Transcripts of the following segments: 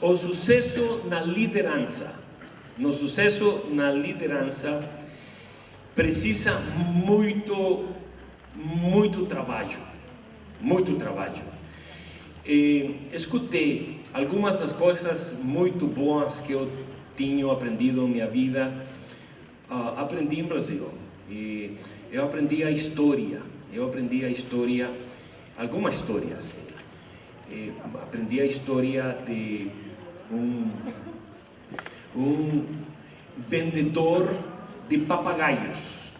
O sucesso na liderança. No sucesso na liderança precisa muito trabalho. Muito trabalho. Escutei algumas das coisas muito boas que eu tinha aprendido em minha vida. Aprendi em Brasil. E eu aprendi a história. Algumas histórias. Aprendi a história de um vendedor de papagaios.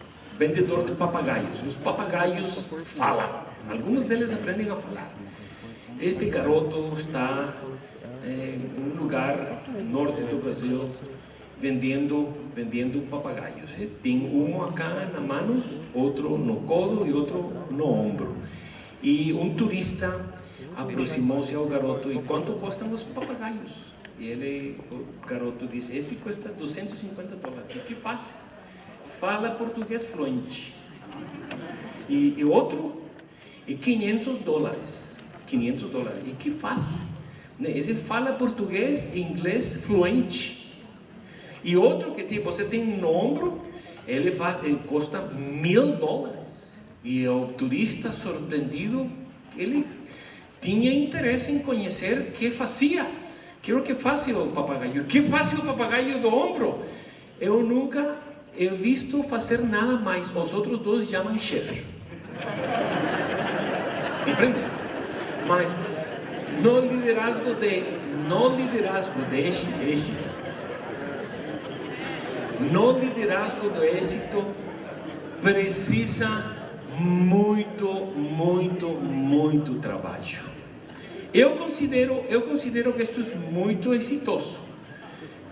Os papagaios falam. Alguns deles aprendem a falar. Este garoto está em um lugar norte do Brasil vendendo papagaios. Tem um acá na mão, outro no codo e outro no ombro. E um turista aproximou-se ao garoto: e quanto custam os papagaios? E o garoto disse: este custa $250. E que faz? Fala português fluente. E outro, $500. E que faz? Esse fala português e inglês fluente. E outro que você tem no ombro, ele custa $1.000. E o turista, surpreendido, ele tinha interesse em conhecer o que fazia. O que faz o papagaio? O que faz o papagaio do ombro? Eu nunca he visto fazer nada mais. Os outros dois chamam chefe. Compreende? Mas no liderazgo de êxito, no liderazgo do êxito, precisa muito trabalho. Eu considero que isto é muito exitoso,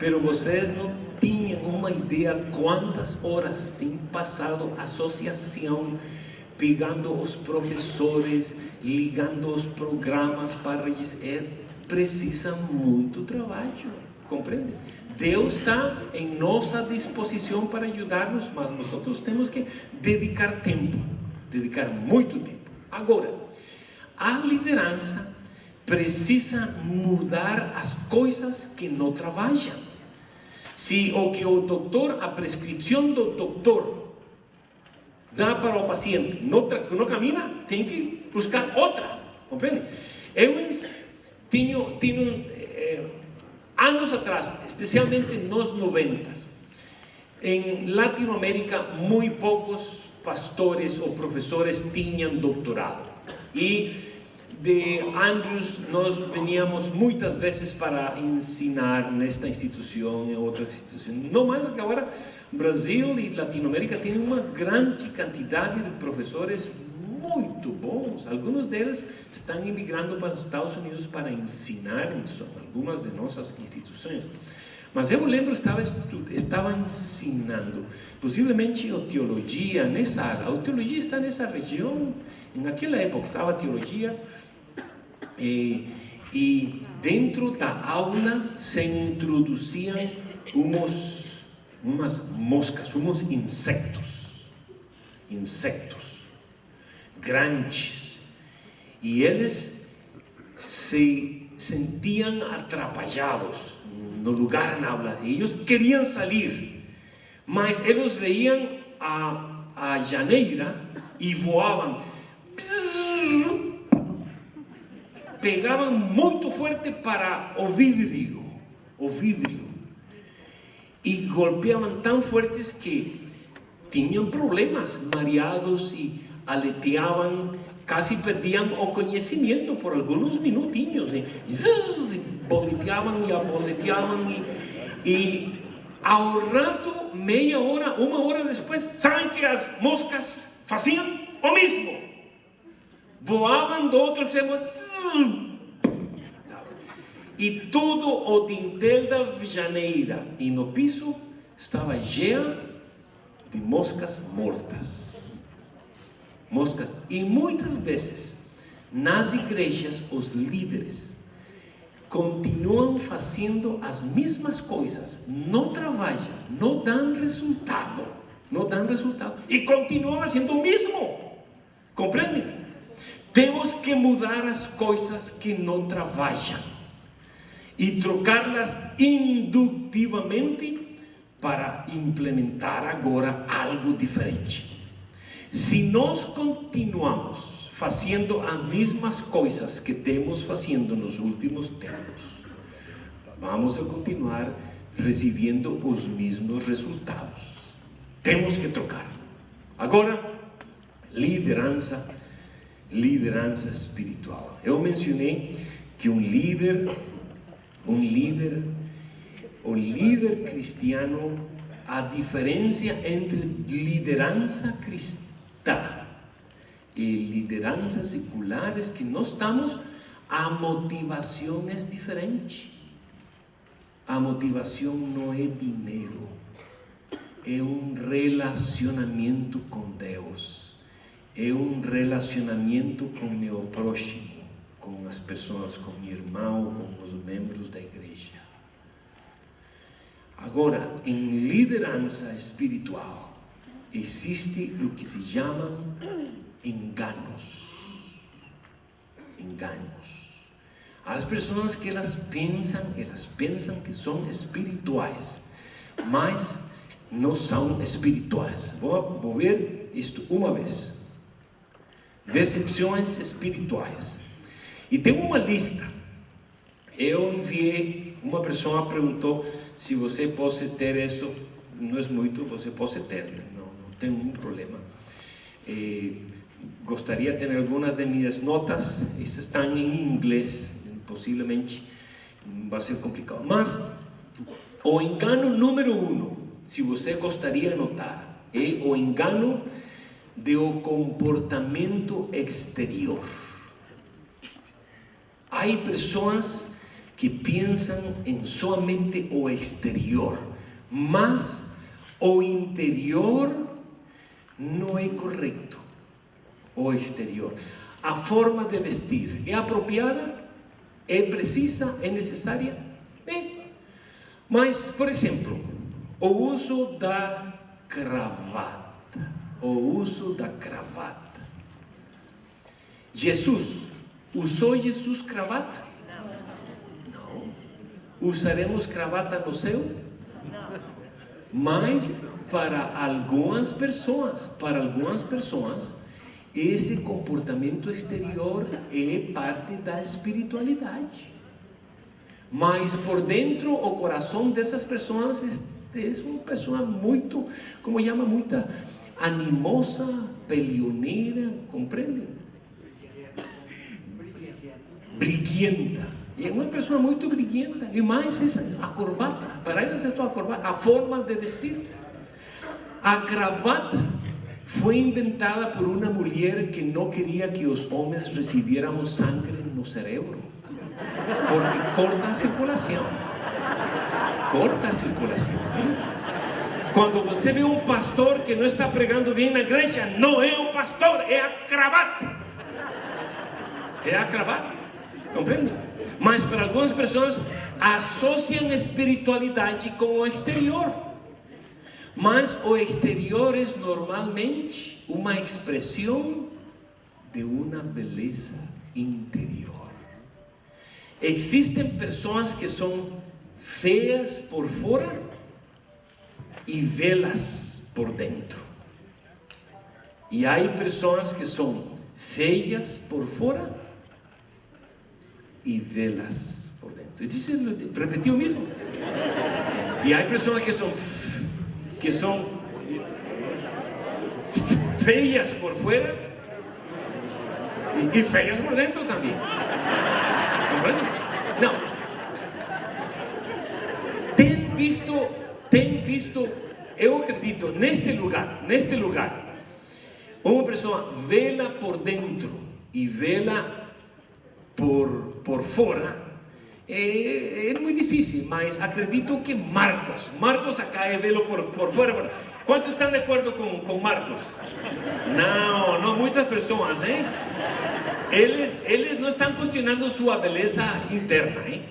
mas vocês não tinham uma ideia quantas horas tem passado a associação, pegando os professores, ligando os programas para registrar. Precisa muito trabalho, compreende? Deus está em nossa disposição para ajudar-nos, mas nós temos que dedicar muito tempo. Agora, a liderança precisa mudar as coisas que não trabalham. Se a prescrição do doutor dá para o paciente não camina, tem que buscar outra, compreende? Eu tinha anos atrás, especialmente nos 90s, em Latinoamérica, muito poucos pastores ou professores tinham doutorado. E de Andrews, nós veníamos muitas vezes para ensinar nesta instituição e outras instituições. Não mais que agora, Brasil e Latinoamérica têm uma grande quantidade de professores muito bons. Alguns deles estão imigrando para os Estados Unidos para ensinar em algumas de nossas instituições. Mas eu lembro, estava ensinando, possivelmente a teologia nessa área. A teologia está nessa região. Naquela época estava a teologia. E dentro da aula se introduziam umas moscas, uns insetos grandes, e eles se sentiam atrapalhados no lugar na aula. Eles queriam sair, mas eles veiam a janeira e voavam, pegavam muito forte para o vidro, e golpeavam tão fortes que tinham problemas, mareados, e aleteavam, quase perdiam o conhecimento por alguns minutinhos, e boleteavam, e ao rato, meia hora, uma hora depois, sabem que as moscas faziam o mesmo, voavam do outro extremo, e todo o dintel da janeira e no piso estava cheio de moscas mortas. E muitas vezes nas igrejas os líderes continuam fazendo as mesmas coisas, não trabalham, não dão resultado, e continuam fazendo o mesmo, compreende? Temos que mudar as coisas que não trabalham. e trocá-las indutivamente para implementar agora algo diferente. Se nós continuamos fazendo as mesmas coisas que temos fazendo nos últimos tempos, vamos a continuar recebendo os mesmos resultados. Temos que trocar. Agora, liderança espiritual. Eu mencionei que o líder cristiano, a diferença entre liderança cristã e liderança secular é que nós estamos, a motivação é diferente. A motivação não é dinheiro, é relacionamento com Deus, é relacionamento com meu próximo, com as pessoas, com meu irmão, com os membros da igreja. Agora, em liderança espiritual, existe o que se chamam enganos. As pessoas que elas pensam que são espirituais, mas não são espirituais. Vou ver isto uma vez. Decepções espirituais. E tem uma lista. Eu enviei, uma pessoa perguntou se você pode ter isso. Não é muito, você pode ter, não tem nenhum problema. Gostaria de ter algumas de minhas notas, essas estão em inglês, possivelmente vai ser complicado. Mas o engano número 1, se você gostaria de notar, é o engano do comportamento exterior. Há pessoas que pensam em somente o exterior, mas o interior não é correto. O exterior, a forma de vestir é apropriada, é precisa, é necessária, mas, por exemplo, o uso da gravata. Usou Jesus gravata? Não. Usaremos gravata no céu? Não. Mas para algumas pessoas, esse comportamento exterior é parte da espiritualidade. Mas por dentro, o coração dessas pessoas é uma pessoa muito, muito animosa, peleoneira, compreende? Briguenta. É uma pessoa muito briguenta. E mais a corbata. Para eles é a corbata, a forma de vestir. A gravata foi inventada por uma mulher que não queria que os homens recebiéramos sangue no cérebro, porque corta a circulação. Quando você vê um pastor que não está pregando bem na igreja, não é o pastor, é a gravata. Compreende? Mas para algumas pessoas associam espiritualidade com o exterior. Mas o exterior é normalmente uma expressão de uma beleza interior. Existem pessoas que são feias por fora e belas por dentro. E há pessoas que são feias por fora e belas por dentro. Repetiu mesmo? E há pessoas que são feias por fora e feias por dentro também. Compreende? Não. Tem visto, eu acredito, neste lugar, uma pessoa vela por dentro e vela por fora. É muito difícil, mas acredito que Marcos acá é velo por fora. Quantos estão de acordo com Marcos? Não, muitas pessoas, hein? Eles não estão questionando sua beleza interna, hein?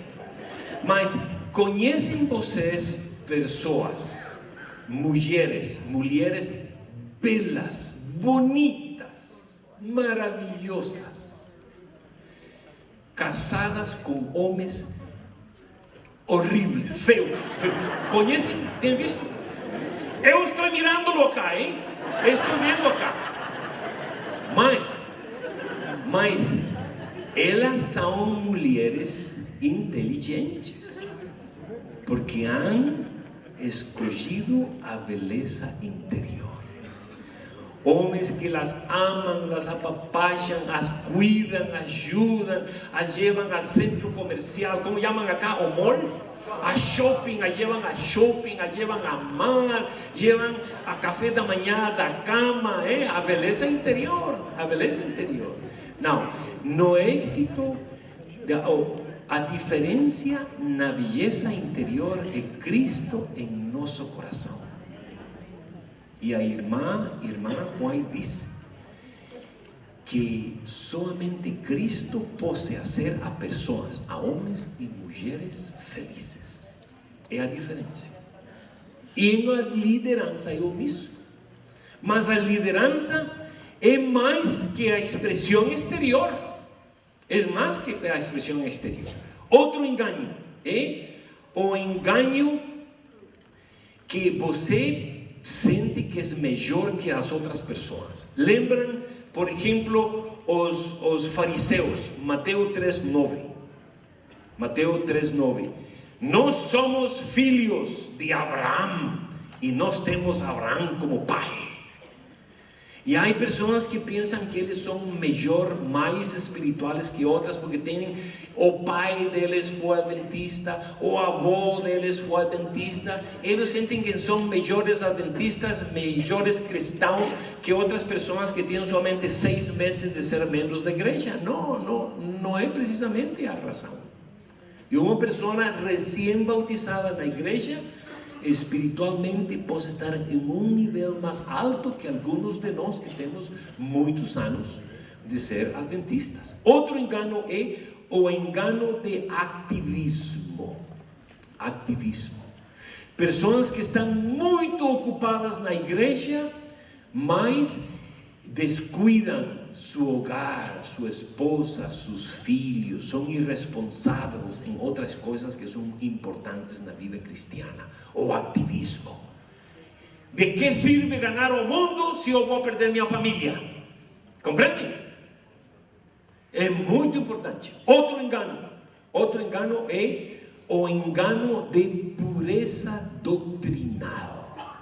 Mas conhecem vocês pessoas, mulheres belas, bonitas, maravilhosas, casadas com homens horríveis, feos. Conhecem? Tem visto? Eu estou mirando-lo acá, hein? Eu estou vendo acá. Mas elas são mulheres inteligentes, porque han escolhido a beleza interior. Homens que las amam, las apapacham, as cuidam, ajudam, as levam ao centro comercial, como chamam acá, o mall, a shopping, as levam a shopping, as levam a mar, levam a café da manhã, da cama, a beleza interior, a beleza interior. Não, no êxito, a diferença na beleza interior é Cristo em nosso coração. E a irmã Juan diz que somente Cristo pode fazer a pessoas, a homens e mulheres felizes. É a diferença. E na liderança é o mesmo. Mas a liderança é mais que a expressão exterior. É mais que a expressão exterior. Outro engano é o engano que você sente que é melhor que as outras pessoas. Lembram, por exemplo, os fariseus, Mateus 3:9. Mateus 3:9. Nós somos filhos de Abraão e nós temos Abraão como pai. E há pessoas que pensam que eles são melhor, mais espirituais que outras, porque tem o pai deles foi adventista, o avô deles foi adventista. Eles sentem que são melhores adventistas, melhores cristãos que outras pessoas que têm somente 6 meses de ser membros da igreja. Não é precisamente a razão. E uma pessoa recém-bautizada na igreja, espiritualmente pode estar em um nível mais alto que alguns de nós que temos muitos anos de ser adventistas. Outro engano é o engano de ativismo. Pessoas que estão muito ocupadas na igreja, mas descuidam seu hogar, sua esposa, seus filhos, são irresponsáveis em outras coisas que são importantes na vida cristiana. O ativismo. De que serve ganhar o mundo se eu vou perder minha família? Compreendem? É muito importante. Outro engano é o engano de pureza doutrinal.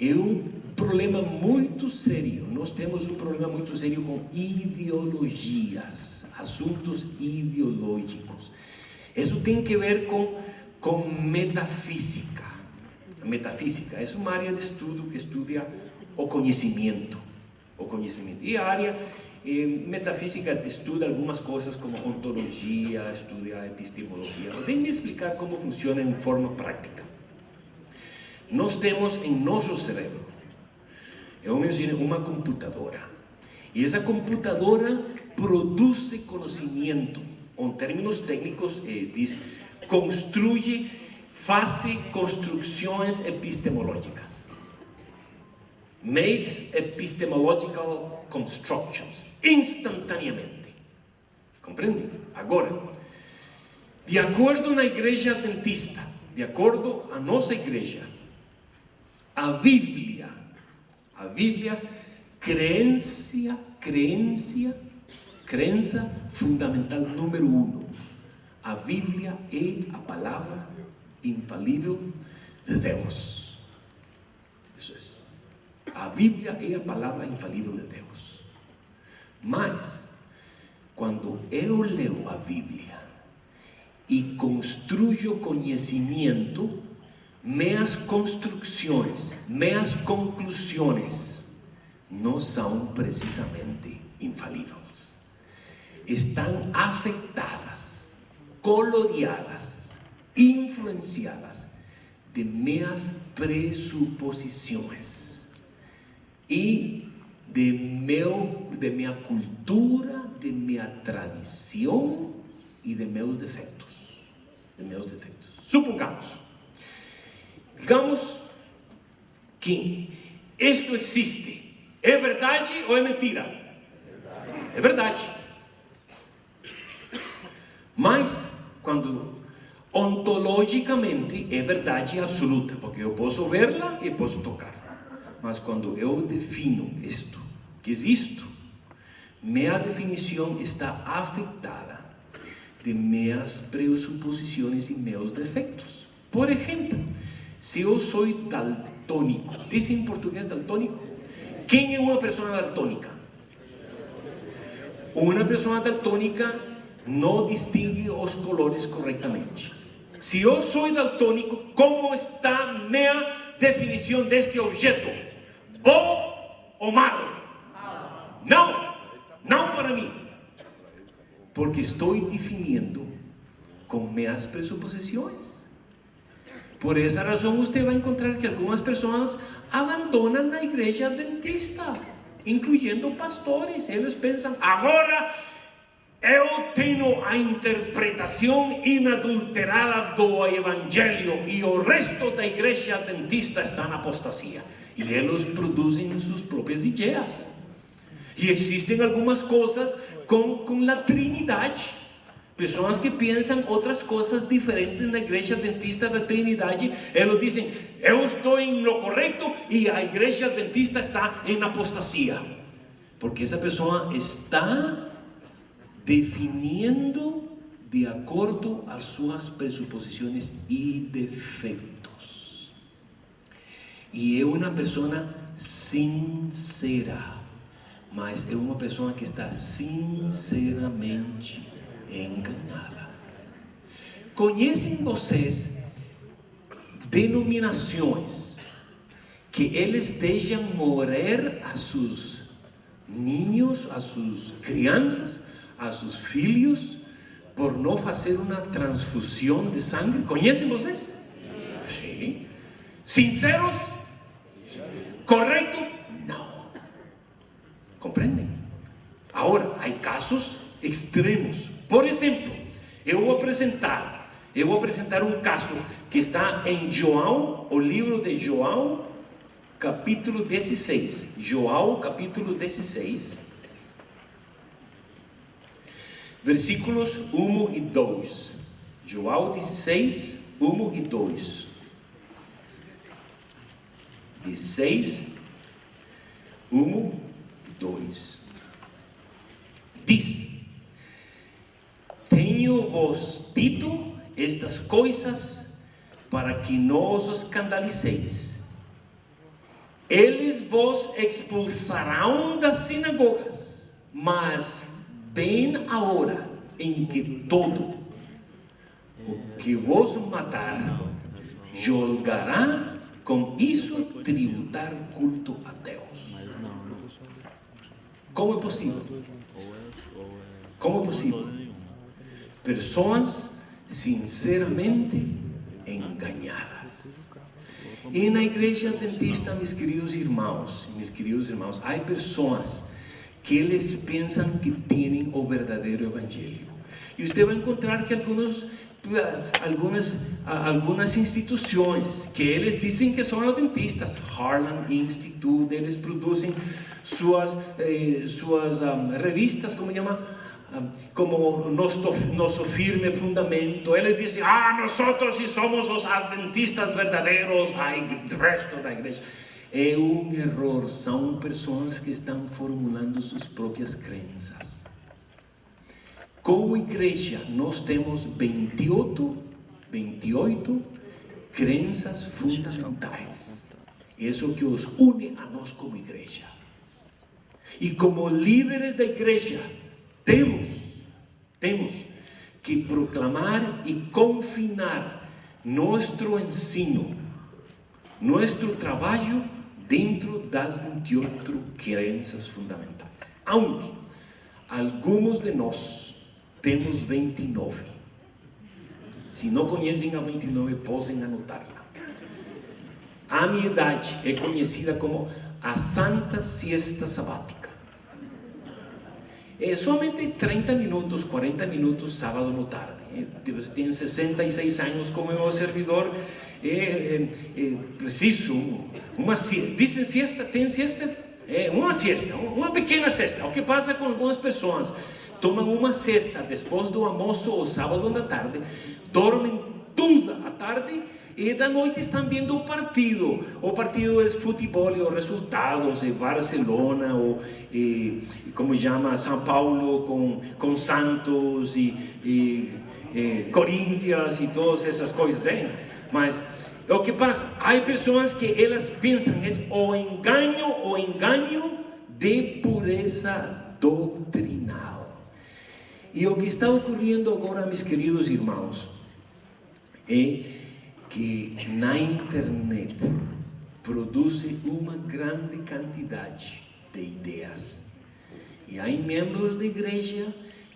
É um problema muito sério. Nós temos um problema muito sério com ideologias, assuntos ideológicos. Isso tem que ver com metafísica. A metafísica é uma área de estudo que estuda o conhecimento. E a área metafísica estuda algumas coisas como ontologia, estuda epistemologia. Deixe-me explicar como funciona em forma prática. Nós temos em nosso cérebro, eu mencionei uma computadora. E essa computadora produz conhecimento. Em termos técnicos, diz, faz construções epistemológicas. Makes epistemological constructions, instantaneamente. Compreende? Agora, de acordo na igreja adventista, de acordo a nossa igreja, a Bíblia, crença fundamental número 1. A Bíblia é a palavra infalível de Deus. Isso é. A Bíblia é a palavra infalível de Deus. Mas, quando eu leio a Bíblia e construo conhecimento, minhas construções, minhas conclusões não são precisamente infalíveis. Estão afetadas, coloreadas, influenciadas de minhas pressuposições e de minha cultura, de minha tradição e de meus defeitos. Supongamos, digamos que isto existe. É verdade ou é mentira? É verdade. Mas, quando Ontologicamente é verdade absoluta, porque eu posso verla e posso tocar. Mas quando eu defino isto, que existo, minha definição está afetada de minhas pressuposições e meus defeitos. Por exemplo, se eu sou daltônico, dizem em português daltônico? Quem é uma pessoa daltônica? Uma pessoa daltônica não distingue os colores corretamente. Se eu sou daltônico, como está minha definição deste objeto? Bom ou malo? Não, não para mim. Porque estou definindo com minhas pressuposições. Por essa razão você vai encontrar que algumas pessoas abandonam a igreja adventista, incluindo pastores. Eles pensam, agora eu tenho a interpretação inadulterada do evangelho e o resto da igreja adventista está na apostasia. E eles produzem suas próprias ideias. E existem algumas coisas com a Trindade. Pessoas que pensam outras coisas diferentes na igreja adventista da Trindade. Eles dizem, eu estou em lo correto e a igreja adventista está em apostasia. Porque essa pessoa está definindo de acordo às suas pressuposições e defeitos. E é uma pessoa sincera, mas é uma pessoa que está sinceramente enganada. Conhecem vocês denominações que eles deixam morrer a seus ninhos, a suas crianças, a seus filhos, por não fazer uma transfusão de sangue? Conhecem vocês? Sim. Sinceros? Correto? Não. Compreendem? Agora, há casos extremos. Por exemplo, eu vou apresentar um caso que está em João, o livro de João, capítulo 16. João, capítulo 16, versículos 1 e 2. João 16, 1 e 2. 16, 1 e 2. Diz: tenho-vos dito estas coisas para que não os escandalizeis. Eles vos expulsarão das sinagogas, mas bem a hora em que todo o que vos matar julgará com isso tributar culto a Deus. Como é possível? Como é possível? Pessoas sinceramente enganadas. E na igreja adventista, meus queridos irmãos, há pessoas que eles pensam que têm o verdadeiro evangelho. E você vai encontrar que algumas instituições que eles dizem que são adventistas, Harlan Institute, eles produzem suas revistas, como chama? Como nosso firme fundamento. Eles dizem, nós sí somos os adventistas verdadeiros, o resto da igreja. É um erro, são pessoas que estão formulando suas próprias crenças. Como igreja, nós temos 28 crenças fundamentais. Isso que os une a nós como igreja. E como líderes da igreja, temos que proclamar e confinar nosso ensino, nosso trabalho dentro das 28 crenças fundamentais. Aunque alguns de nós temos 29. Se não conhecem a 29, podem anotá-la. A minha idade é conhecida como a Santa Siesta Sabática. É somente 30 minutos, 40 minutos, sábado à tarde. Você tem 66 anos como meu servidor, preciso uma siesta. Dizem siesta, tem siesta? Uma siesta, uma pequena siesta. O que passa com algumas pessoas? Tomam uma siesta depois do almoço ou sábado à tarde, dormem tarde e da noite estão vendo o partido. O partido é futebol e os resultados, é Barcelona, ou como chama, São Paulo com Santos e Corinthians e todas essas coisas, hein? Mas o que passa, há pessoas que elas pensam é o engano de pureza doutrinal. E o que está ocorrendo agora, meus queridos irmãos, é que na internet produz uma grande quantidade de ideias. E há membros da igreja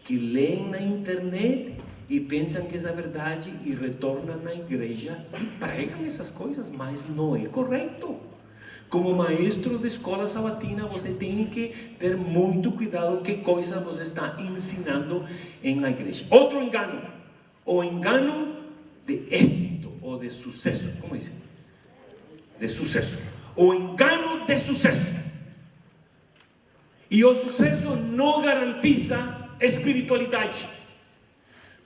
que leem na internet e pensam que é a verdade e retornam na igreja e pregam essas coisas, mas não é correto. Como maestro de escola sabatina, você tem que ter muito cuidado que coisa você está ensinando na igreja. Outro engano, o engano de êxito ou de sucesso. Como diz? De sucesso. O engano de sucesso. E o sucesso não garantiza espiritualidade,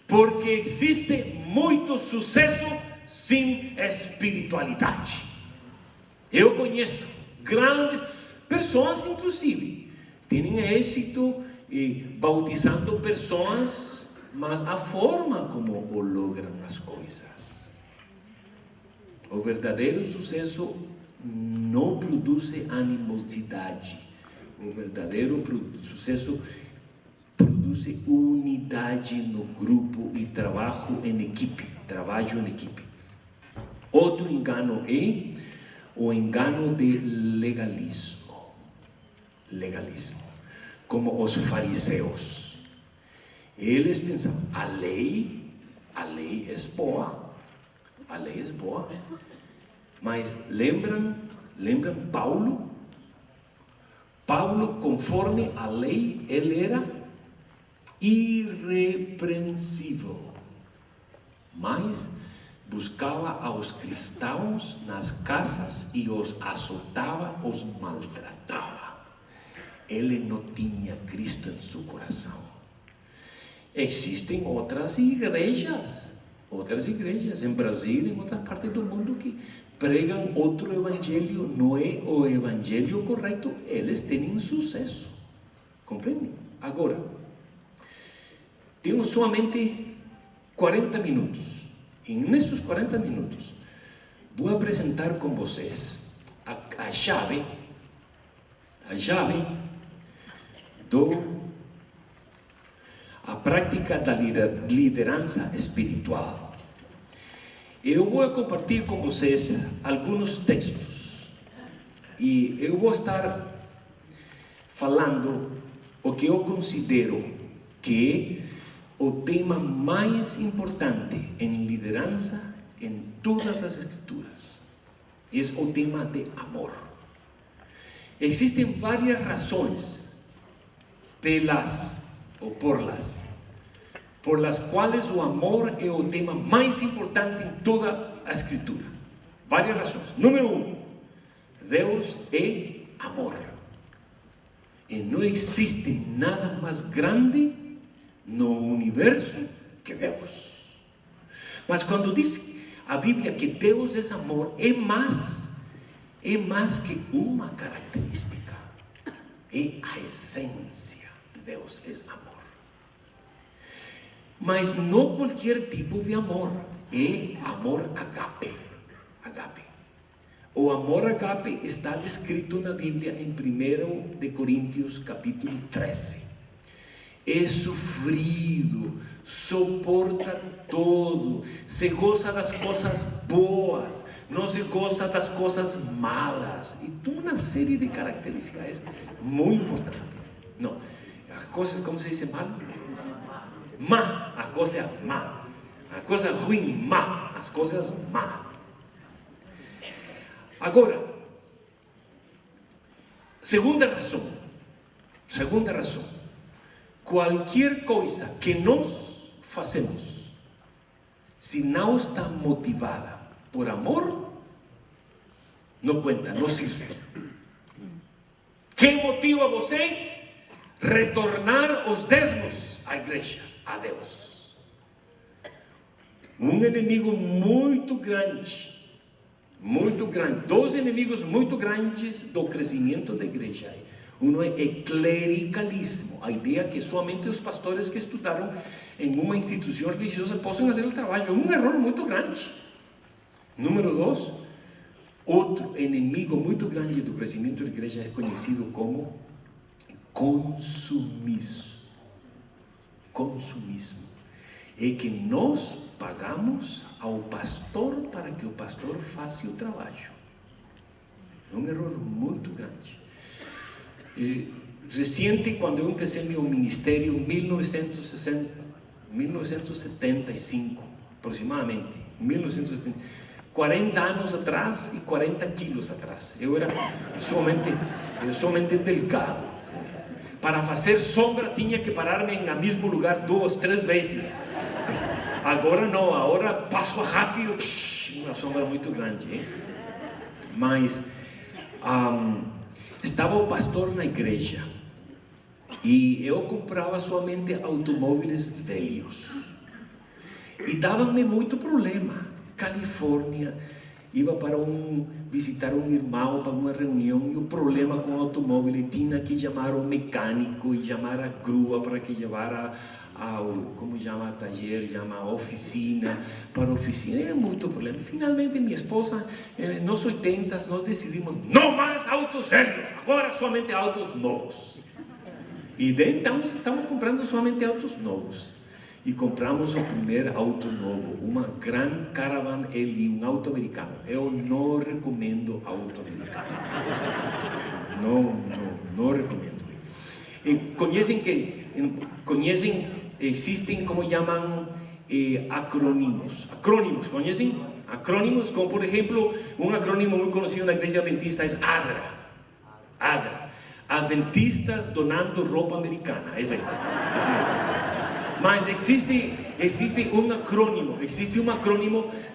porque existe muito sucesso sem espiritualidade. Eu conheço grandes pessoas, inclusive, têm êxito bautizando pessoas, mas a forma como o logram as coisas. O verdadeiro sucesso não produz animosidade. O verdadeiro sucesso produz unidade no grupo e trabalho em equipe. Outro engano é o engano de legalismo, como os fariseus. Eles pensam, a lei é boa, mas lembram Paulo? Paulo, conforme a lei, ele era irrepreensível, mas buscava aos cristãos nas casas e os azotava, os maltratava. Ele não tinha Cristo em seu coração. Existem outras igrejas em Brasil e em outras partes do mundo que pregam outro evangelho, não é o evangelho correto, eles têm sucesso. Compreende? Agora, temos somente 40 minutos. E nesses 40 minutos, vou apresentar com vocês a chave a prática da liderança espiritual. Eu vou compartilhar com vocês alguns textos e eu vou estar falando o que eu considero que é o tema mais importante em liderança em todas as escrituras. É o tema de amor. Existem várias razões por las quais o amor é o tema mais importante em toda a escritura. Várias razões. Número 1, Deus é amor. E não existe nada mais grande no universo que Deus. Mas quando diz a Bíblia que Deus é amor, é mais que uma característica, é a essência de Deus, é amor. Mas não qualquer tipo de amor, é amor agape. O amor agape está descrito na Bíblia em 1 de Coríntios capítulo 13. É sofrido, suporta todo, se goza das coisas boas, não se goza das coisas malas, e uma série de características muito importantes. Não, as coisas, como se diz mal? Má, a coisa má, a coisa ruim, má, as coisas má. Agora, segunda razão, qualquer coisa que nós fazemos, se não está motivada por amor, não conta, não sirve. Quem motiva você? Retornar os dízimos à igreja, a Deus. um inimigo muito grande, dois inimigos muito grandes do crescimento da igreja. Um é clericalismo, a ideia que somente os pastores que estudaram em uma instituição religiosa possam fazer o trabalho. É um erro muito grande. Número 2, outro inimigo muito grande do crescimento da igreja é conhecido como consumismo. Consumismo é que nós pagamos ao pastor para que o pastor faça o trabalho. É um erro muito grande. Recente, quando eu comecei meu ministério, 1975, aproximadamente, 1970, 40 anos atrás e 40 quilos atrás. Eu era somente delgado. Para fazer sombra, tinha que parar-me no mesmo lugar 2, 3 vezes. Agora não, agora passo rápido, uma sombra muito grande. Hein? Mas estava o pastor na igreja e eu comprava somente automóveis velhos e dava-me muito problema. Califórnia, ia para visitar um irmão para uma reunião e o problema com o automóvel, tinha que chamar o mecânico e chamar a grua para que levara como chama, taller, chama oficina, para a oficina, é muito problema. Finalmente minha esposa, nos 80, nós decidimos, não mais autos velhos, agora somente autos novos. E de então estamos comprando somente autos novos. E compramos o primeiro auto novo, uma Grand Caravan L, um auto americano. Eu não recomendo auto americano. Não recomendo. E conhecem, existem como chamam acrônimos. Acrônimos, conhecem? Acrônimos, como por exemplo, um acrônimo muito conhecido na igreja adventista é ADRA. ADRA. Adventistas donando roupa americana. Esse. Mas existe um acrônimo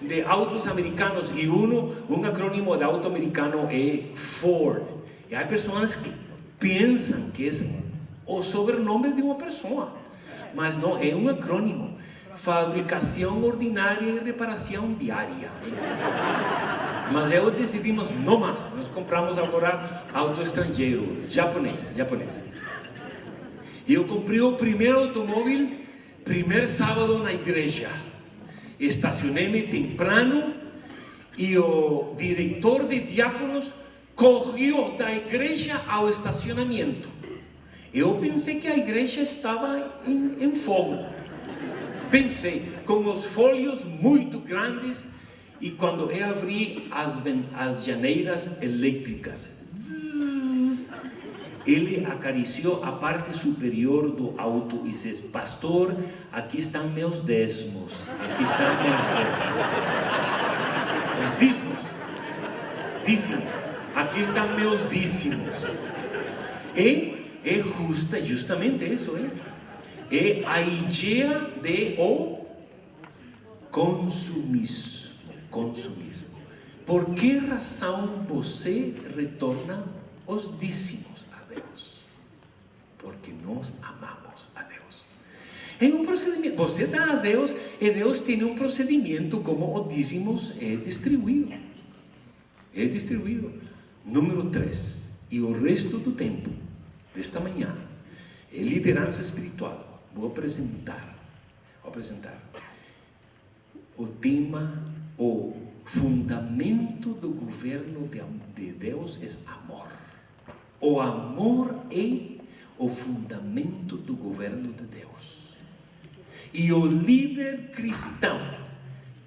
de autos americanos e um acrônimo de auto americano é Ford. E há pessoas que pensam que é o sobrenome de uma pessoa, mas não, é um acrônimo. Fabricação ordinária e reparação diária. Mas eu decidimos não mais. Nós compramos agora auto estrangeiro, japonês. E eu comprei o primeiro automóvel primeiro sábado na igreja. Estacionei-me temprano e o diretor de diáconos correu da igreja ao estacionamento. Eu pensei que a igreja estava em fogo. Pensei, com os folhos muito grandes, e quando eu abri as janeiras elétricas, ele acariciou a parte superior do auto e disse: pastor, aqui estão meus dízimos. Aqui estão meus dízimos. Os dízimos. Aqui estão meus dízimos. E é justamente isso. É a ideia de o consumismo. Por que razão você retorna os dízimos a Deus? Porque nós amamos a Deus. É um procedimento. Você dá a Deus e Deus tem um procedimento como os dízimos é distribuído. Número 3. E o resto do tempo desta manhã é liderança espiritual. Vou apresentar o tema, o fundamento do governo de Deus é amor. O amor é o fundamento do governo de Deus. E o líder cristão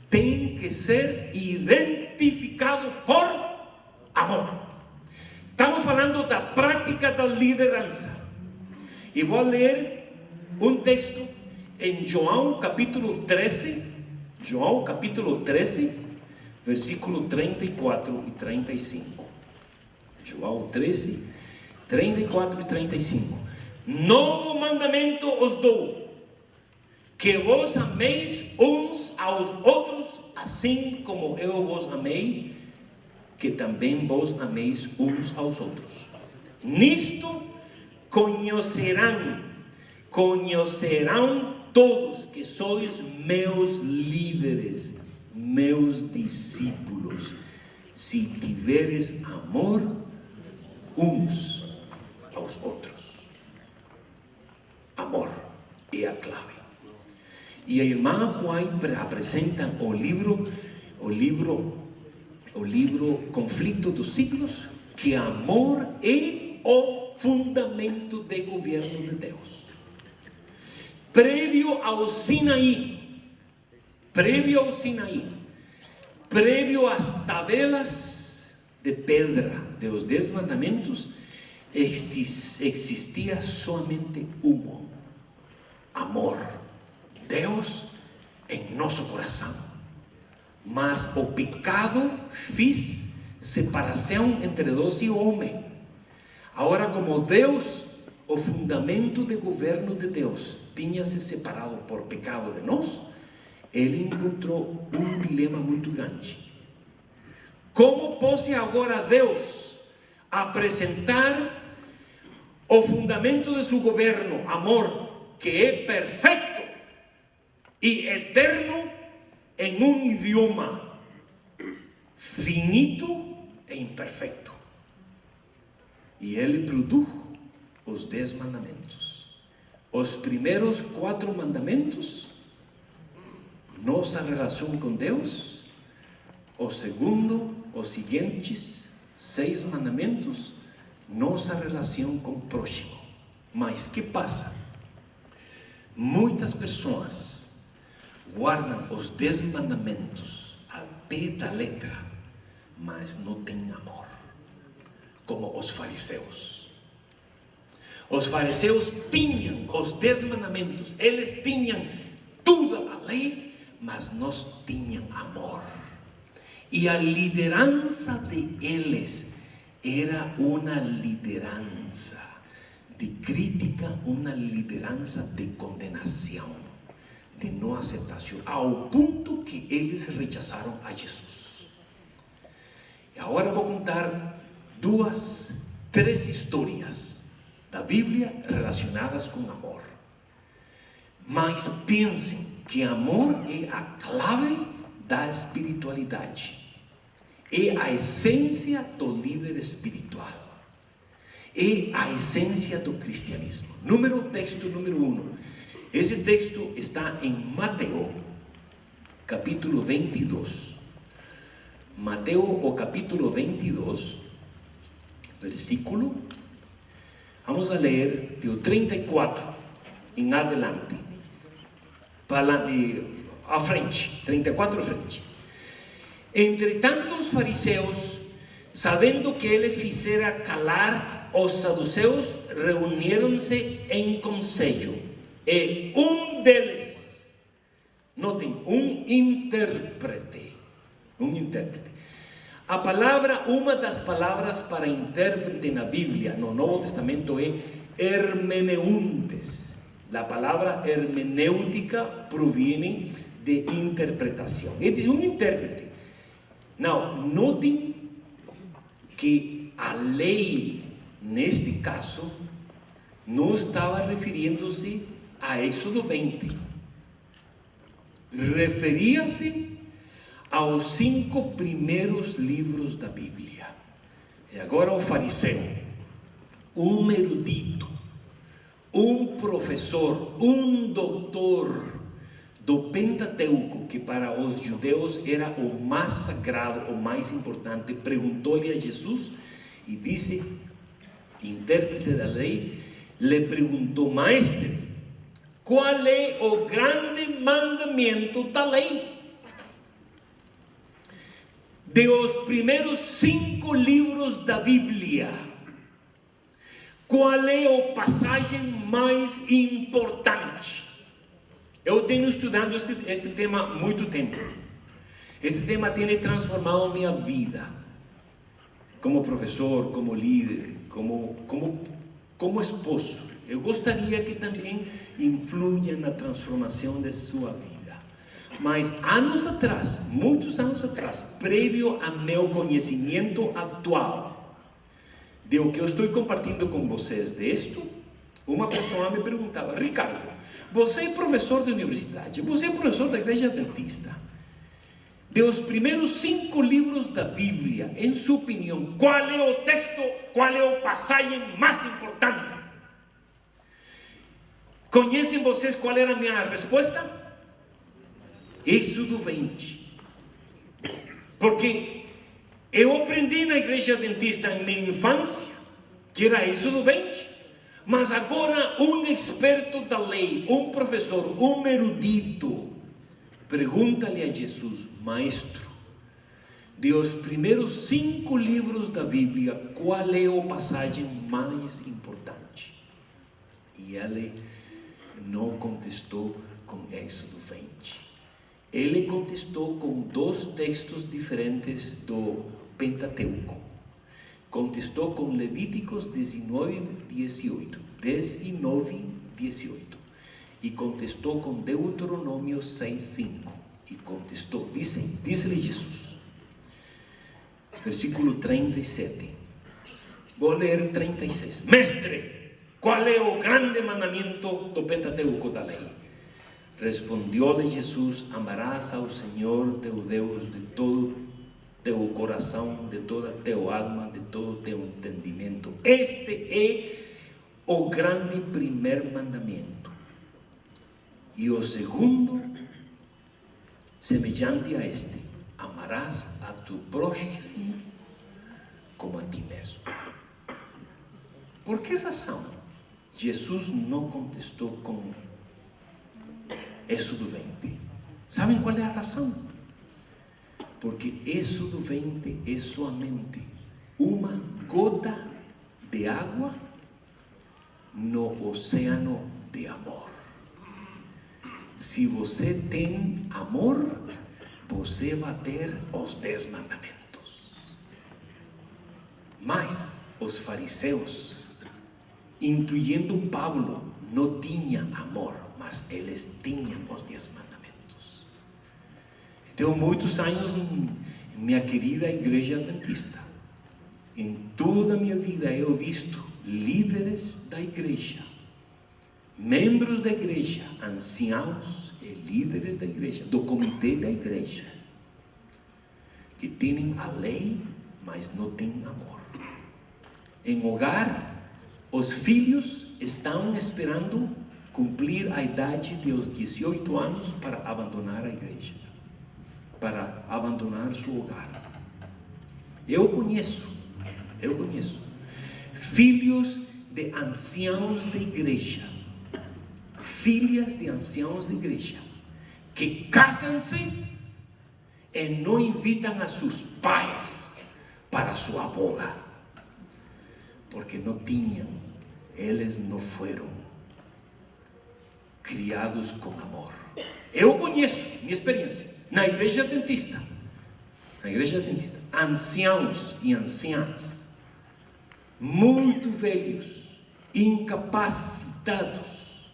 tem que ser identificado por amor. Estamos falando da prática da liderança. E vou ler um texto em João capítulo 13, versículo 34 e 35. João 13, 34 e 35. Novo mandamento os dou, que vos ameis uns aos outros, assim como eu vos amei, que também vos ameis uns aos outros. Nisto conhecerão todos que sois meus líderes, meus discípulos, se tiveres amor uns aos outros. Amor é a clave. E a irmã White apresenta o livro Conflito dos Siglos, que amor é o fundamento do governo de Deus. Prévio ao Sinaí, prévio às tabelas de pedra dos 10 mandamentos, existia somente amor, Deus em nosso coração. Mas o pecado fez separação entre Deus e o homem. Agora, como Deus, o fundamento do governo de Deus, tinha se separado por pecado de nós, ele encontrou um dilema muito grande. Como pode agora Deus apresentar o fundamento de seu governo, amor, que é perfeito e eterno, em um idioma finito e imperfeito? E ele produziu os 10 mandamentos. Os primeiros 4 mandamentos, nossa relação com Deus. O segundo, os seguintes 6 mandamentos, nossa relação com o próximo. Mas que passa? Muitas pessoas guardam os 10 mandamentos ao pé da letra, mas não têm amor, como os fariseus. Os fariseus tinham os 10 mandamentos, eles tinham toda a lei, mas não tinham amor. E a liderança de eles era uma liderança de crítica, uma liderança de condenação, de não aceitação, ao ponto que eles rechazaram a Jesus. E agora vou contar 3 histórias da Bíblia relacionadas com amor. Mas pensem que amor é a clave da espiritualidade, é a essência do líder espiritual, é a essência do cristianismo. Texto número 1. Esse texto está em Mateus, capítulo 22. Mateus, o capítulo 22, versículo, vamos a ler do 34 em adelante, à frente, 34 à frente. Entretanto, os fariseus, sabendo que ele fizera calar os saduceus, reuniram-se em conselho, e um deles, notem, um intérprete. A palavra, uma das palavras para intérprete na Bíblia, no Novo Testamento, é hermeneutes. A palavra hermenêutica provém de interpretação. É um intérprete. Não, notem que a lei, neste caso, não estava referindo-se a Êxodo 20. Referia-se aos 5 primeiros livros da Bíblia. E agora o fariseu, um erudito, um professor, um doutor do Pentateuco, que para os judeus era o mais sagrado, o mais importante, perguntou-lhe a Jesus e disse, intérprete da lei, lhe perguntou: mestre, qual é o grande mandamento da lei? De os primeiros 5 livros da Bíblia, qual é a passagem mais importante? Eu tenho estudado este tema há muito tempo. Este tema tem transformado minha vida, como professor, como líder, como esposo. Eu gostaria que também influya na transformação de sua vida. Mas anos atrás, muitos anos atrás, prévio a meu conhecimento atual, de o que eu estou compartilhando com vocês disto, uma pessoa me perguntava: Ricardo, Você é professor de universidade, você é professor da igreja adventista. De os primeiros 5 livros da Bíblia, em sua opinião, qual é o texto, qual é o passagem mais importante? Conhecem vocês qual era a minha resposta? Êxodo 20. Porque eu aprendi na igreja adventista em minha infância que era Êxodo 20. Mas agora um experto da lei, um professor, um erudito, pergunta-lhe a Jesus: Maestro, de os primeiros 5 livros da Bíblia, qual é a passagem mais importante? E ele não contestou com Êxodo 20. Ele contestou com 2 textos diferentes do Pentateuco. Contestou com Levíticos 19, 18. E contestou com Deuteronômio 6, 5. E contestou, disse-lhe Jesus, versículo 37. Vou ler 36. Mestre, qual é o grande mandamento do Pentateuco da lei? Respondeu-lhe Jesus: amarás ao Senhor teu Deus de todo teu coração, de toda teu alma, de todo teu entendimento. Este é o grande primeiro mandamento. E o segundo, semelhante a este: amarás a tu próximo como a ti mesmo. Por que razão Jesus não contestou com Êxodo 20? Sabem qual é a razão? Porque Êxodo 20 é somente uma gota de água no oceano de amor. Se você tem amor, você vai ter os 10 mandamentos. Mas os fariseus, incluindo Paulo, não tinham amor, mas eles tinham os 10 mandamentos. Tenho muitos anos em minha querida igreja adventista. Em toda a minha vida eu visto líderes da igreja, membros da igreja, anciãos e líderes da igreja, do comitê da igreja, que têm a lei, mas não têm amor. Em hogar, os filhos estão esperando cumprir a idade dos 18 anos para abandonar a igreja, para abandonar seu hogar. Eu conheço filhos de anciãos da igreja, filhas de anciãos da igreja, que casam-se e não invitam a seus pais para sua boda, porque não tinham, eles não foram criados com amor. Eu conheço, minha experiência, na igreja adventista, anciãos e anciãs, muito velhos, incapacitados,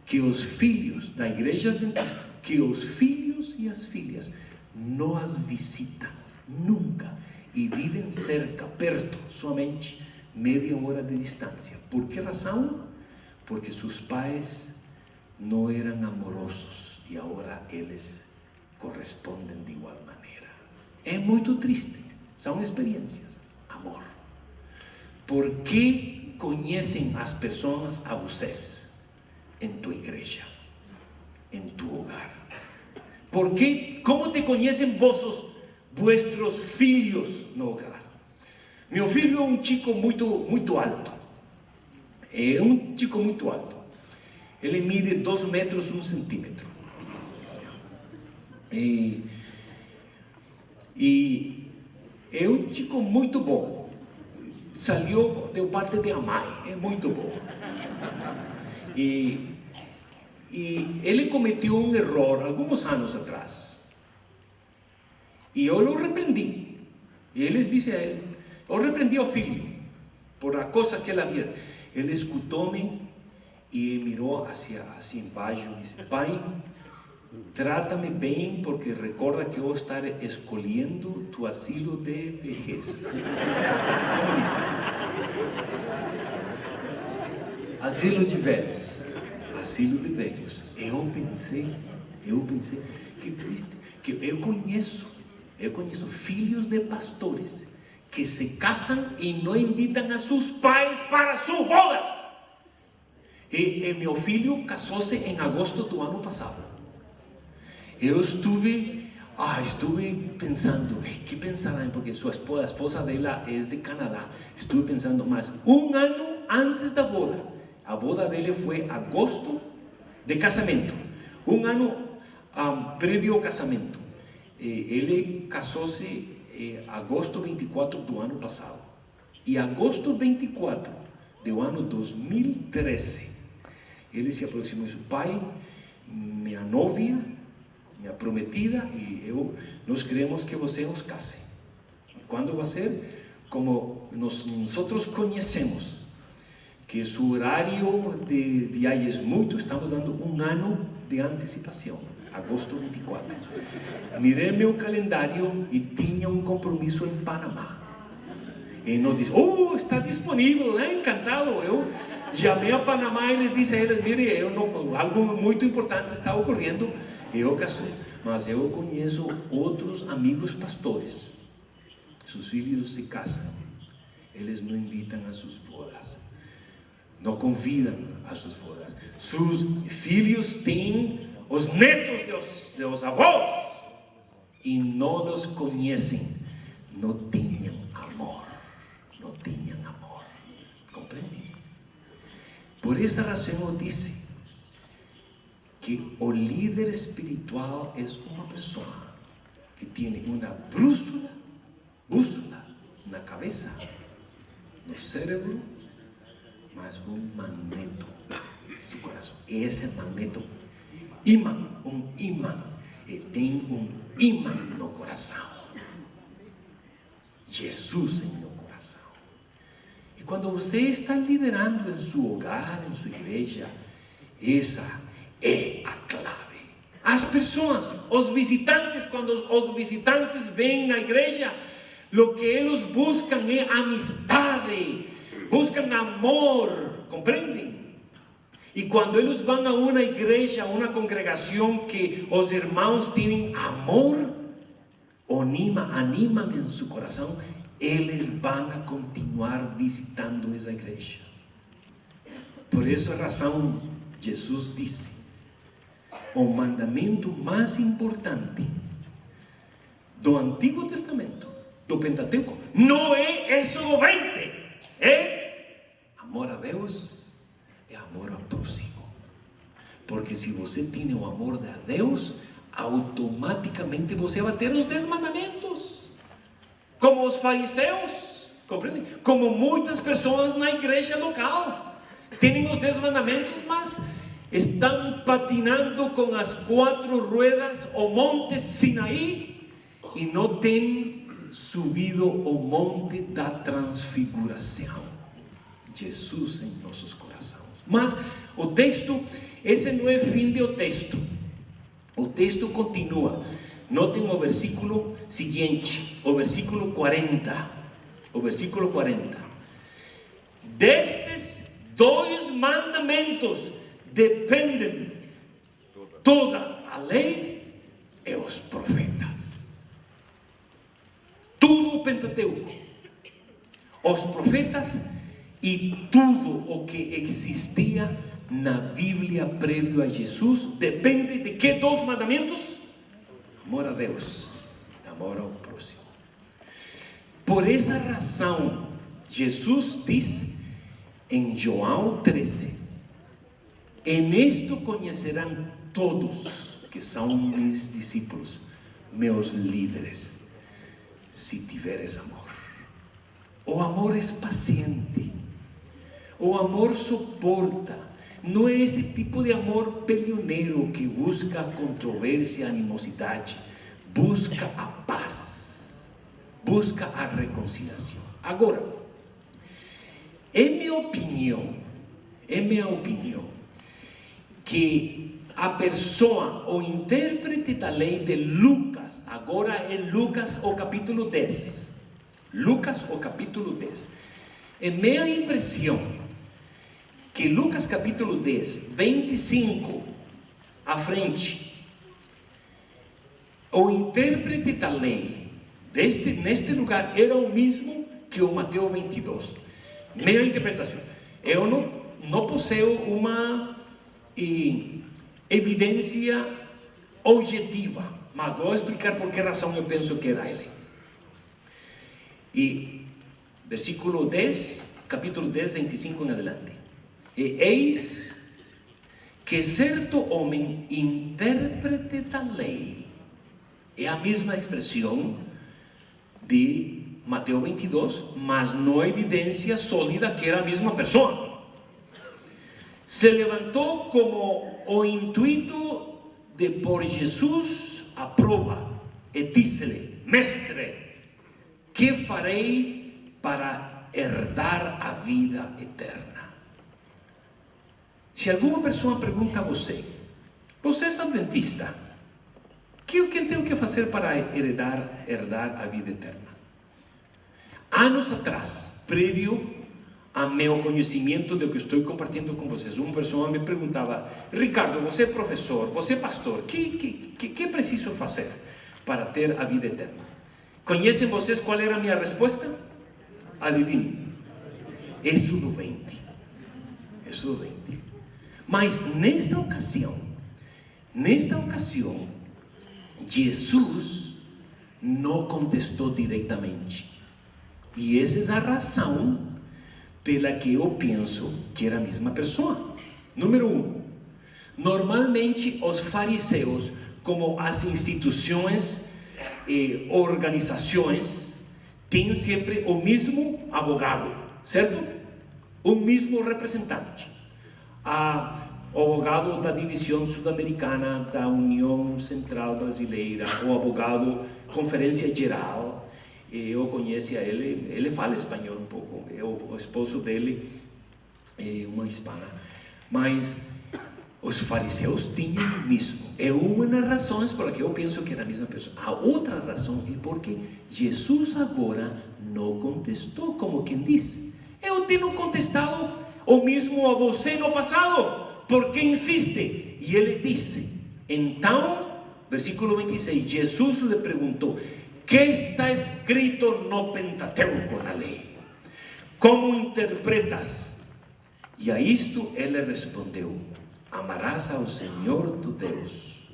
que os filhos da igreja adventista, que os filhos e as filhas não as visitam nunca e vivem cerca, perto, somente meia hora de distância. Por que razão? Porque seus pais não eram amorosos e agora eles correspondem de igual maneira. É muito triste, são experiências. Amor. Por que conhecem as pessoas a vocês em tua igreja, em tu hogar? Como te conhecem vuestros filhos no hogar? Meu filho é um chico muito alto. Ele mide 2 metros 1 centímetro. E é um chico muito bom. Saiu de parte de mãe, é muito bom. E ele cometeu um erro alguns anos atrás. E eu o repreendi. E eles disseram a ele, eu repreendi ao filho por a coisa que ele havia. Ele escutou-me e mirou assim embaixo e disse: pai, trata-me bem, porque recorda que eu estou escolhendo tu asilo de vejez. Como disse? Asilo de velhos. asilo de velhos. Eu pensei, que triste, que eu conheço filhos de pastores que se casam e não invitam a seus pais para sua boda. E meu filho casou-se em agosto do ano passado. Eu estuve pensando, que pensarán, porque sua esposa, a esposa dela é de Canadá. Estuve pensando, mas um ano antes da boda, a boda dele foi agosto de casamento, um ano prévio ao casamento. Ele casou-se agosto 24 do ano passado, e agosto 24 do ano 2013, ele se aproximou de seu pai, minha novia, minha prometida, e nós queremos que você nos case. E quando vai ser? Como nós conhecemos que seu horário de viagens estamos dando um ano de antecipação, agosto 24. Mirei meu calendário e tinha um compromisso em Panamá. E nos disse, está disponível, né? Encantado. Eu chamei a Panamá e les disse a eles, mire, algo muito importante está ocorrendo. Eu casei, mas eu conheço outros amigos pastores. Seus filhos se casam, eles não invitam a suas bodas, não convidam a suas bodas. Seus filhos têm os netos de os avós e não os conhecem, não tinham amor, compreendem? Por esta razão eu disse que o líder espiritual é uma pessoa que tem uma bússola na cabeça, no cérebro, mas um magneto no seu coração. E esse magneto, um imã, e tem um imã no coração. Jesus em meu coração. E quando você está liderando em seu hogar, em sua igreja, essa é a clave. As pessoas, os visitantes, quando os visitantes vêm na igreja, o que eles buscam é amistade, buscam amor, compreendem? E quando eles vão a uma igreja, a uma congregação que os irmãos têm amor, animam em seu coração, eles vão a continuar visitando essa igreja. Por essa razão, Jesus disse, o mandamento mais importante do Antigo Testamento, do Pentateuco, não é Êxodo 20, é amor a Deus e amor ao próximo. Porque se você tem o amor a Deus, automaticamente você vai ter os 10 mandamentos, como os fariseus, compreende? Como muitas pessoas na igreja local têm os 10 mandamentos, mas estão patinando com as 4 ruedas o monte Sinaí e não têm subido o monte da transfiguração. Jesus em nossos corações. Mas o texto, esse não é fim do texto. O texto continua. Notem o versículo seguinte, o versículo 40. O versículo 40. Destes 2 mandamentos dependem toda a lei e os profetas. Tudo o Pentateuco, os profetas e tudo o que existia na Bíblia prévio a Jesus depende de que 2 mandamentos? Amor a Deus, amor ao próximo. Por essa razão, Jesus diz em João 13: em isto conhecerão todos que são meus discípulos, meus líderes, se tiveres amor. O amor é paciente, o amor suporta. Não é esse tipo de amor peleoneiro que busca controvérsia, animosidade. Busca a paz, busca a reconciliação. Agora, é minha opinião, que a pessoa, o intérprete da lei de Lucas, agora é Lucas o capítulo 10. Lucas o capítulo 10. É minha impressão que Lucas capítulo 10, 25 à frente, o intérprete da lei neste lugar era o mesmo que o Mateus 22. Minha interpretação, eu não possuo uma evidência objetiva, mas vou explicar por que razão eu penso que era ele. E versículo 10, capítulo 10, 25 em adelante. E eis que certo homem, intérprete da lei, é a mesma expressão de Mateus 22, mas não evidência sólida que era a mesma pessoa, se levantou como o intuito de por Jesus a prova, e disse-lhe: Mestre, que farei para herdar a vida eterna? Se alguma pessoa pergunta a você: você é adventista, o que eu tenho que fazer para herdar a vida eterna? Anos atrás, prévio a meu conhecimento do que estou compartilhando com vocês, uma pessoa me perguntava: Ricardo, você é professor, você é pastor, que preciso fazer para ter a vida eterna? Conhecem vocês qual era a minha resposta? Adivinhem: Êxodo 20. Êxodo 20. Mas nesta ocasião, Jesus não contestou diretamente. E essa é a razão pela que eu penso que era a mesma pessoa. Número 1. Normalmente os fariseus, como as instituições e organizações, têm sempre o mesmo advogado, certo? O mesmo representante. O advogado da divisão sul-americana da União Central Brasileira, o advogado Conferência Geral. Eu conheço ele fala espanhol um pouco, o esposo dele é uma hispana, mas os fariseus tinham o mesmo. É uma das razões por que eu penso que era a mesma pessoa. A outra razão é porque Jesus agora não contestou, como quem diz: eu tenho contestado o mesmo a você no passado, por que insiste? E ele disse, então, versículo 26, Jesus lhe perguntou: que está escrito no Pentateuco, na lei? Como interpretas? E a isto ele respondeu: amarás ao Senhor tu Deus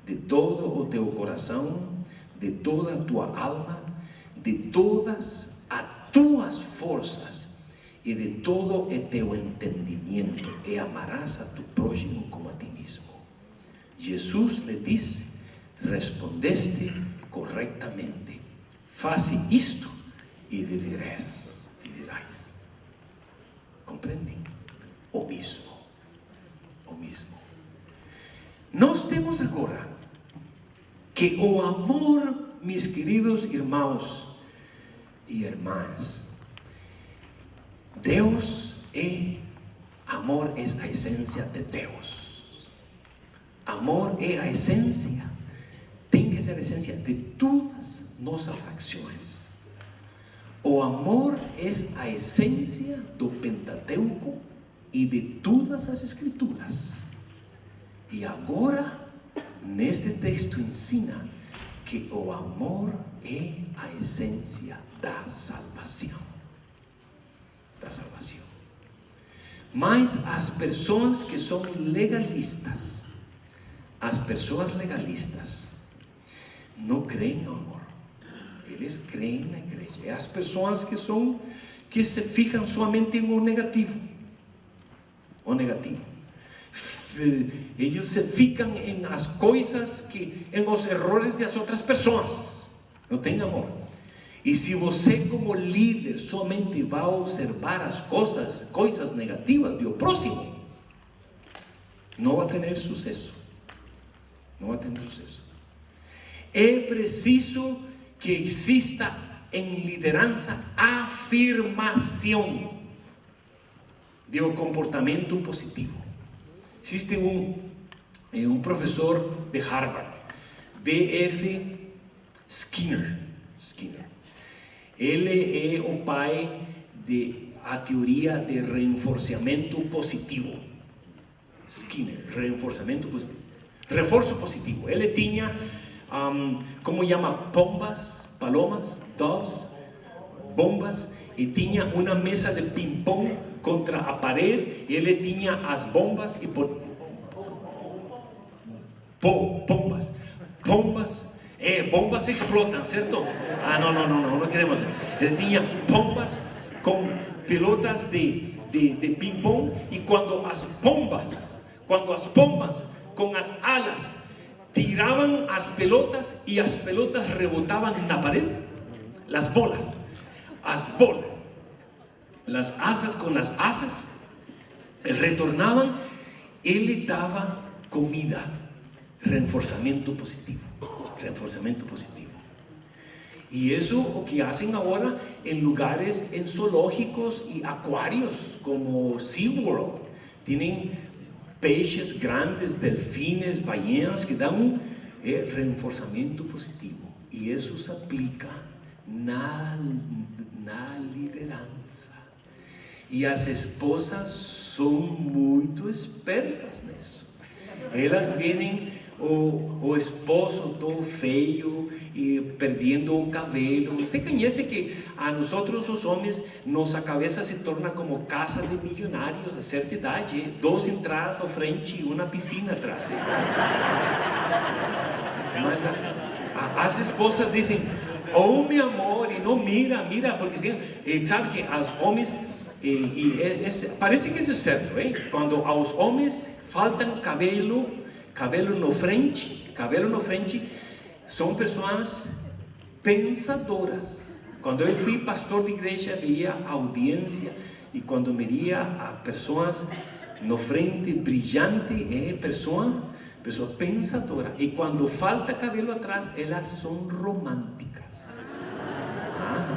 de todo o teu coração, de toda a tua alma, de todas as tuas forças e de todo o teu entendimento, e amarás a tu próximo como a ti mesmo. Jesus lhe disse: respondeste corretamente, faze isto e viverás. Compreendem? O mesmo. Nós temos agora que o amor, meus queridos irmãos e irmãs, Deus é amor, é a essência de Deus. Amor é a essência, tem que ser a essência de todas nossas ações. O amor é a essência do Pentateuco e de todas as Escrituras. E agora, neste texto ensina que o amor é a essência da salvação. Mas as pessoas que são legalistas, não creem no amor. Eles creem na igreja. É as pessoas que se fijam somente no negativo. Eles se ficam em as coisas, em os erros das outras pessoas. Não tem amor. E se você, como líder, somente vai observar as coisas negativas do próximo, não vai ter sucesso. É preciso que exista em liderança afirmação do comportamento positivo. Existe um professor de Harvard, B.F. Skinner. Ele é o pai de a teoria de reforçamento positivo. Skinner, reforço positivo. Ele tinha, como chama, palomas, doves, bombas, e tinha uma mesa de ping-pong contra a parede. Ele tinha as bombas e bombas explotam, certo? Não queremos. Ele tinha bombas com pelotas de ping-pong, e quando as bombas com as alas tiravam as pelotas e as pelotas rebotavam na parede, las bolas, las asas com as asas retornavam. Ele dava comida. Reforçamento positivo. Y eso o que hacen ahora en lugares, en zoológicos y acuarios como SeaWorld. Tienen peces grandes, delfines, ballenas que dan un reforçamento positivo. Y eso se aplica na liderança. Y as esposas son muy espertas nisso. Elas vienen o esposo todo feio e perdendo o cabelo. Você conhece que a nós os homens, nossa cabeça se torna como casa de milionários a certa idade, 2 entradas à frente e uma piscina atrás. Mas as esposas dizem: oh meu amor, e não mira, porque sabe que aos homens, parece que isso é certo, hein? Quando aos homens faltam cabelo no frente, são pessoas pensadoras. Quando eu fui pastor de igreja, via audiência, e quando me via a pessoas no frente brilhante, pessoa pensadora. E quando falta cabelo atrás, elas são românticas.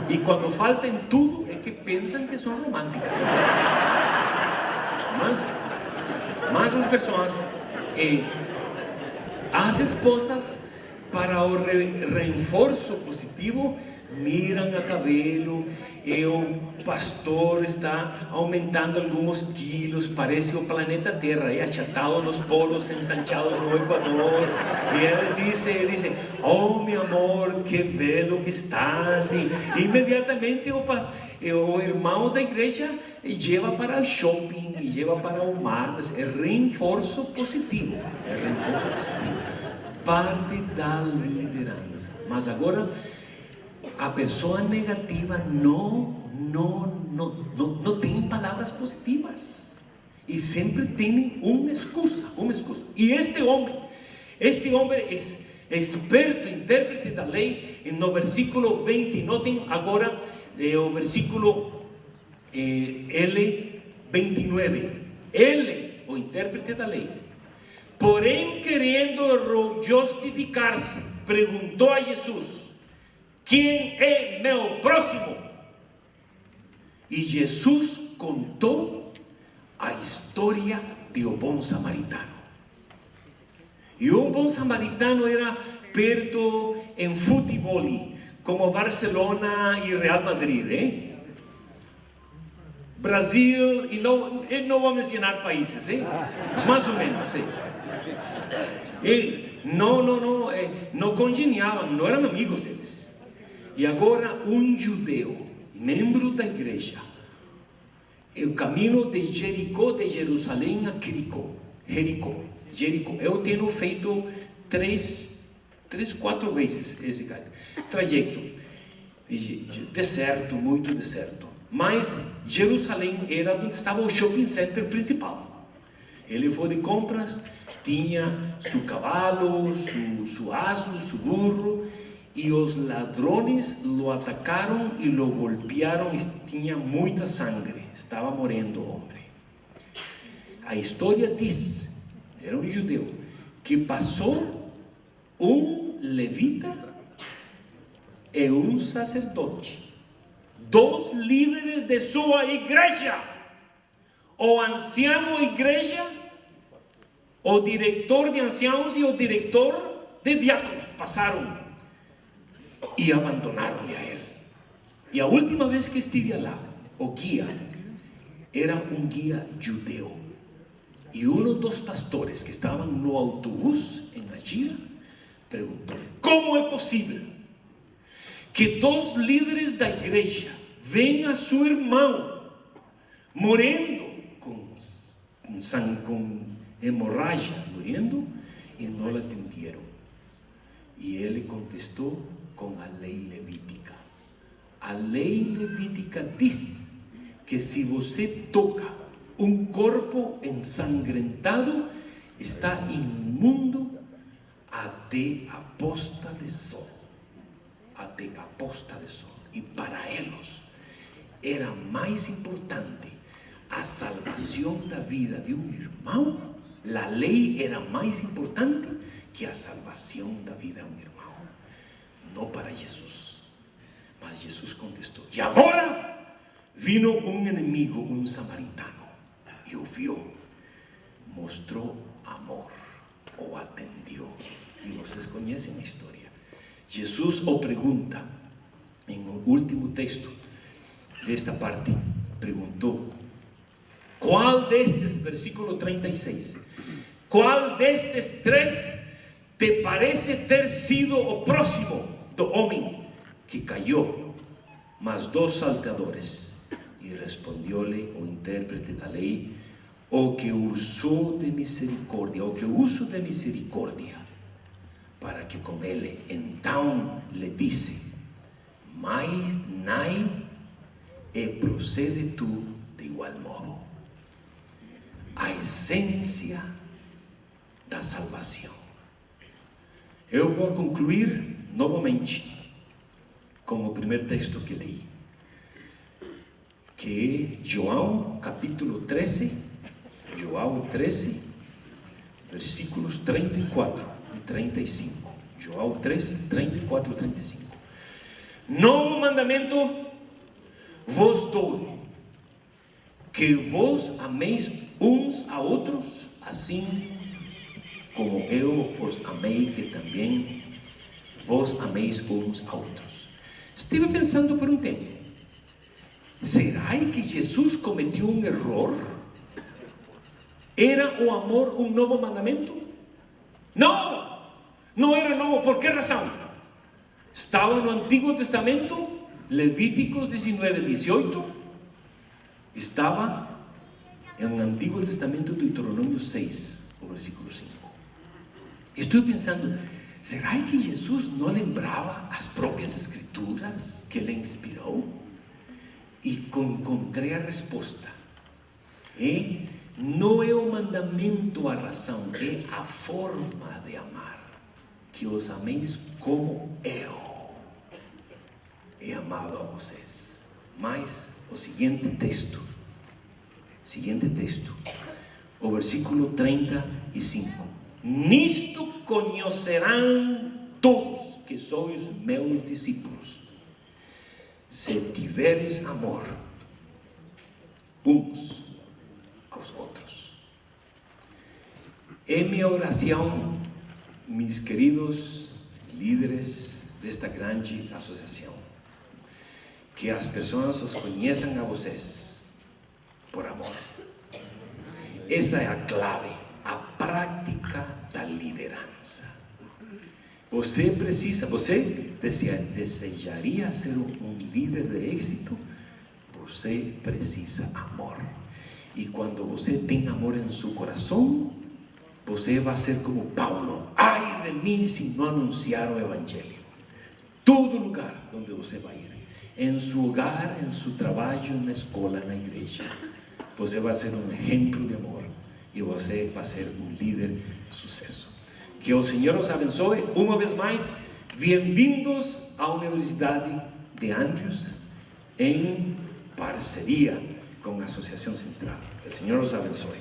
E quando falta em tudo, é que pensam que são românticas. Mas as pessoas, as esposas, para o reforço positivo, miram a cabelo, e o pastor está aumentando alguns quilos, parece o planeta Terra, achatado nos polos, ensanchados no Equador, e ele diz: oh meu amor, que belo que estás. E imediatamente o irmão da igreja leva para o shopping, e leva para o mar. É reforço positivo, parte da liderança. Mas agora, a pessoa negativa não tem palavras positivas, e sempre tem uma excusa. E este homem é experto, intérprete da lei. No versículo 20, notem agora o versículo L29. Ele, o intérprete da lei, porém querendo justificar-se, perguntou a Jesus: quem é meu próximo? E Jesus contou a história de o bom samaritano. E o bom samaritano era perto em futebol, como Barcelona e Real Madrid, Brasil, e não vou mencionar países, mais ou menos. E não congeniavam, não eram amigos eles. E agora um judeu, membro da igreja, o caminho de Jericó, de Jerusalém a Jericó. Eu tenho feito 4 vezes esse trajeto. Deserto, muito deserto. Mas Jerusalém era onde estava o shopping center principal. Ele foi de compras, tinha seu cavalo, seu asno, seu burro, e os ladrões o atacaram e o golpearam, e tinha muita sangue, estava morrendo o homem. A história diz, era um judeu, que passou um levita e um sacerdote, 2 líderes de sua igreja, o anciano da igreja, o diretor de anciãos e o diretor de diáconos, passaram e abandonaram-lhe a ele. E a última vez que estive lá, o guia era um guia judeu. E dos pastores que estavam no autobús em la gira perguntou-lhe: como é possível que dos líderes da igreja venham a seu irmão morrendo com hemorragia, morrendo, e não o atenderam? E ele contestou com a lei levítica. A lei levítica diz que se você toca um corpo ensangrentado, está imundo até a posta de sol. Até a posta de sol. E para eles era mais importante a salvação da vida de um irmão. A lei era mais importante que a salvação da vida de um irmão. Não para Jesus. Mas Jesus contestou: e agora vino um inimigo, um samaritano, e o viu, mostrou amor, o atendeu. E vocês conhecem a história. Jesus o pergunta, em o último texto desta parte, perguntou: qual destes, versículo 36, qual destes três te parece ter sido o próximo do homem que caiu, mas dos salteadores? E respondió-lhe o intérprete da lei: o que usou de misericórdia, o que uso de misericórdia, para que com ele. Então lhe disse: mas nai, e procede tu de igual modo. A essência da salvação. Eu vou concluir novamente com o primeiro texto que li, que é João capítulo 13, João 13, versículos 34 e 35. João 13, 34 e 35. Novo mandamento vos dou, que vos ameis uns a outros, assim como eu os amei, que também vos ameis uns a outros. Estive pensando por um tempo: será que Jesus cometeu um erro? Era o amor um novo mandamento? Não, não era novo. Por que razão? Estava no Antigo Testamento, Levíticos 19, 18. Estava no Antigo Testamento, Deuteronômio 6, o versículo 5. Estou pensando: será que Jesus não lembrava as próprias escrituras que ele inspirou? E encontrei a resposta. Não é o mandamento a razão, é a forma de amar. Que os ameis como eu he amado a vocês. Mas o seguinte texto, o versículo 35: nisto conhecerão todos que sois meus discípulos, se tiveres amor uns aos outros. É minha oração, meus queridos líderes desta grande associação, que as pessoas os conheçam a vocês por amor. Essa é a clave, a prática da liderança. Você desejaria ser um líder de êxito? Você precisa amor. E quando você tem amor em seu coração, você vai ser como Paulo: ai de mim se não anunciar o evangelho. Todo lugar onde você vai ir, em seu hogar, em seu trabalho, na escola, na igreja, você vai ser um exemplo de amor e você vai ser um líder de sucesso. Que o Senhor os abençoe uma vez mais. Bem-vindos à Universidade de Andrews, em parceria com a Associação Central. Que o Senhor os abençoe.